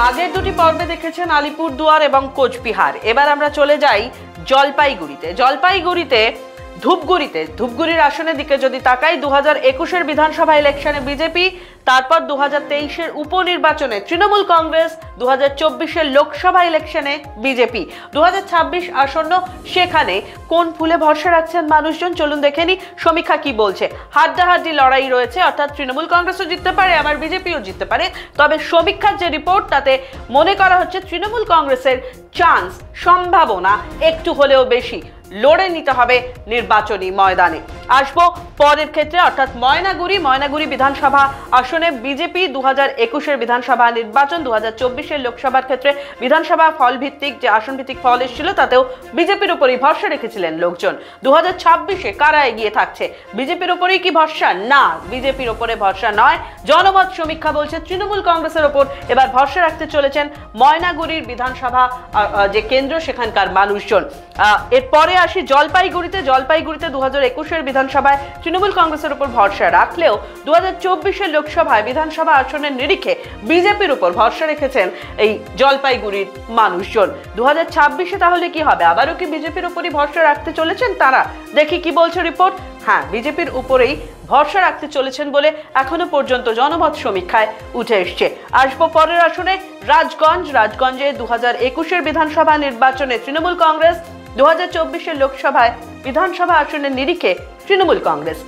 আগের দুটি পর্বে দেখেছেন আলিপুরদুয়ার এবং কোচবিহার। এবার আমরা চলে যাই জলপাইগুড়িতে ধূপগুড়ির আসনের দিকে যদি তাকাই 2021-এর বিধানসভা ইলেকশনে বিজেপি, তারপর 2023-এর উপনির্বাচনে তৃণমূল কংগ্রেস, 2024-এর লোকসভা ইলেকশনে বিজেপি, 2026 আসন্ন, সেখানে কোন ফুলে ভরসা রাখছেন মানুষজন চলুন দেখে নি সমীক্ষা কি বলছে। হাড্ডাহাড্ডি লড়াই রয়েছে, অর্থাৎ তৃণমূল কংগ্রেসও জিততে পারে, আবার বিজেপিও জিততে পারে। তবে সমীক্ষার যে রিপোর্ট তাতে মনে করা হচ্ছে তৃণমূল কংগ্রেসের চান্স, সম্ভাবনা একটু হলেও বেশি। লড়ে নিতে হবে নির্বাচনী ময়দানে। আসবো পরের ক্ষেত্রে, অর্থাৎ ময়নাগুড়ি বিধানসভা আসনে বিজেপি 2021-এর বিধানসভা নির্বাচন, 2024-এর লোকসভার ক্ষেত্রে বিধানসভা ফল ভিত্তিক যে আসন ভিত্তিক ফল এসেছিল তাতেও বিজেপির উপরই ভরসা রেখেছিলেন লোকজন। 2026-এ কারা এগিয়ে থাকছে? বিজেপির উপরেই কি ভরসা? না, বিজেপির উপরে ভরসা নয়। জনমত সমীক্ষা বলছে তৃণমূল কংগ্রেসের ওপর এবার ভরসা রাখতে চলেছেন ময়নাগুড়ির বিধানসভা যে কেন্দ্র সেখানকার মানুষজন। এরপরে আসি জলপাইগুড়িতে 2021-এর বিধানসভায় তৃণমূল কংগ্রেসের উপর ভরসা রাখলেও 2024-এর লোকসভায় বিধানসভা আসনের নিরিখে বিজেপির উপর ভরসা রেখেছেন এই জলপাইগুড়ির মানুষজন। 2026-এ তাহলে কি হবে? আবারও কি বিজেপির উপরই ভরসা রাখতে চলেছেন তারা? দেখি কি বলছে রিপোর্ট। হ্যাঁ, বিজেপির উপরেই ভরসা রাখতে চলেছেন বলে এখনো পর্যন্ত জনমত সমীক্ষায় উঠে এসছে। আসবো পরের আসনে রাজগঞ্জে 2021-এর বিধানসভা নির্বাচনে তৃণমূল কংগ্রেস, 2024-এর লোকসভায় বিধানসভা আসনের নিরিখে তৃণমূল কংগ্রেস।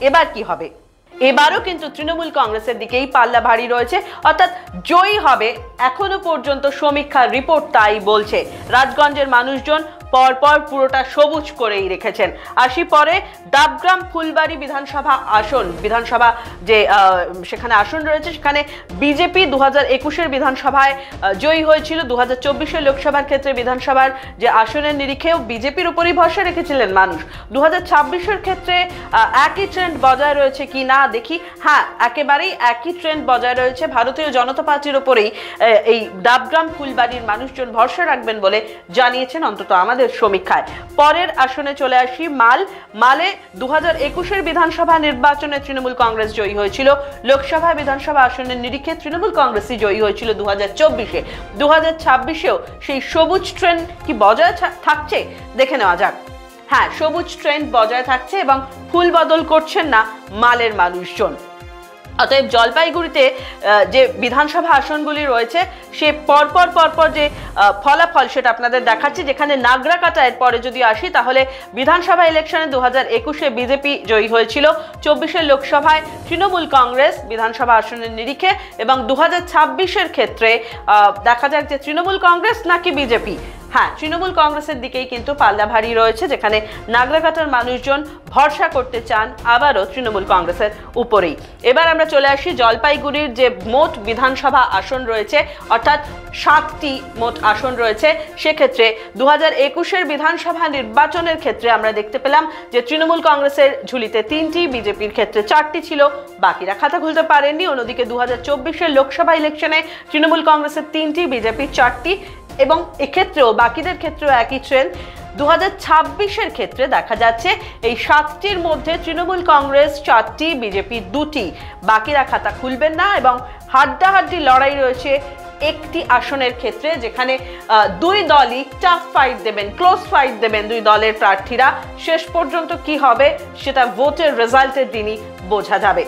এবার কি হবে? এবারও কিন্তু তৃণমূল কংগ্রেসের দিকেই পাল্লা ভারী রয়েছে, অর্থাৎ জয়ী হবে এখনো পর্যন্ত সমীক্ষার রিপোর্ট তাই বলছে। রাজগঞ্জের মানুষজন পরপর পুরোটা সবুজ করেই রেখেছেন। আসি পরে ডাবগ্রাম ফুলবাড়ি বিধানসভা যে সেখানে আসন রয়েছে, সেখানে বিজেপি 2021-এর বিধানসভায় জয়ী হয়েছিল। 2024-এর লোকসভার ক্ষেত্রে বিধানসভার যে আসনের নিরিখেও বিজেপির উপরই ভরসা রেখেছিলেন মানুষ। 2026-এর ক্ষেত্রে একই ট্রেন্ড বজায় রয়েছে কি না দেখি। হ্যাঁ, একেবারেই একই ট্রেন্ড বজায় রয়েছে। ভারতীয় জনতা পার্টির উপরেই এই ডাবগ্রাম ফুলবাড়ির মানুষজন ভরসা রাখবেন বলে জানিয়েছেন অন্তত আমাদের সমীক্ষায়। পরের আসনে চলে আসি মালে 2021-এর বিধানসভা নির্বাচনে তৃণমূল কংগ্রেস জয়ী হয়েছিল। লোকসভা বিধানসভা আসনের নিরিখে তৃণমূল কংগ্রেসই জয়ী হয়েছিল 2024-এ। 2026-এও সেই সবুজ ট্রেন্ড কি বজায় থাকছে? দেখে নেওয়া যাক। হ্যাঁ, সবুজ ট্রেন্ড বজায় থাকছে এবং ফুল বদল করছেন না মালের মানুষজন। অতএব জলপাইগুড়িতে যে বিধানসভা আসনগুলি রয়েছে সে পরপর যে ফলাফল সেটা আপনাদের দেখাচ্ছি। যেখানে নাগরাকাটার পরে যদি আসি তাহলে বিধানসভা ইলেকশনে 2021-এ বিজেপি জয়ী হয়েছিল, 24-এর লোকসভায় তৃণমূল কংগ্রেস বিধানসভা আসনের নিরিখে, এবং 2026-এর ক্ষেত্রে দেখা যাক যে তৃণমূল কংগ্রেস নাকি বিজেপি। হ্যাঁ, তৃণমূল কংগ্রেসের দিকেই কিন্তু পাল্লা ভারী রয়েছে, যেখানে নাগরাকাটার মানুষজন ভরসা করতে চান আবারও তৃণমূল কংগ্রেসের উপরেই। এবার আমরা চলে আসি জলপাইগুড়ির যে মোট বিধানসভা আসন রয়েছে, অর্থাৎ 7টি মোট আসন রয়েছে। সেক্ষেত্রে 2021-এর বিধানসভা নির্বাচনের ক্ষেত্রে আমরা দেখতে পেলাম যে তৃণমূল কংগ্রেসের ঝুলিতে 3টি, বিজেপির ক্ষেত্রে 4টি ছিল, বাকিরা খাতা খুলতে পারেননি। অন্যদিকে 2024-এর লোকসভা ইলেকশনে তৃণমূল কংগ্রেসের 3টি, বিজেপির 4টি, এবং এক্ষেত্রেও বাকিদের ক্ষেত্রেও একই ট্রেন্ড। 2026-এর ক্ষেত্রে দেখা যাচ্ছে এই 7টির মধ্যে তৃণমূল কংগ্রেস 4টি, বিজেপি 2টি, বাকিরা খাতা খুলবেন না, এবং হাড্ডাহাড্ডি লড়াই রয়েছে একটি আসনের ক্ষেত্রে, যেখানে দুই দলই টাফ ফাইট দেবেন, ক্লোজ ফাইট দেবেন দুই দলের প্রার্থীরা। শেষ পর্যন্ত কি হবে সেটা ভোটের রেজাল্টের দিনই বোঝা যাবে।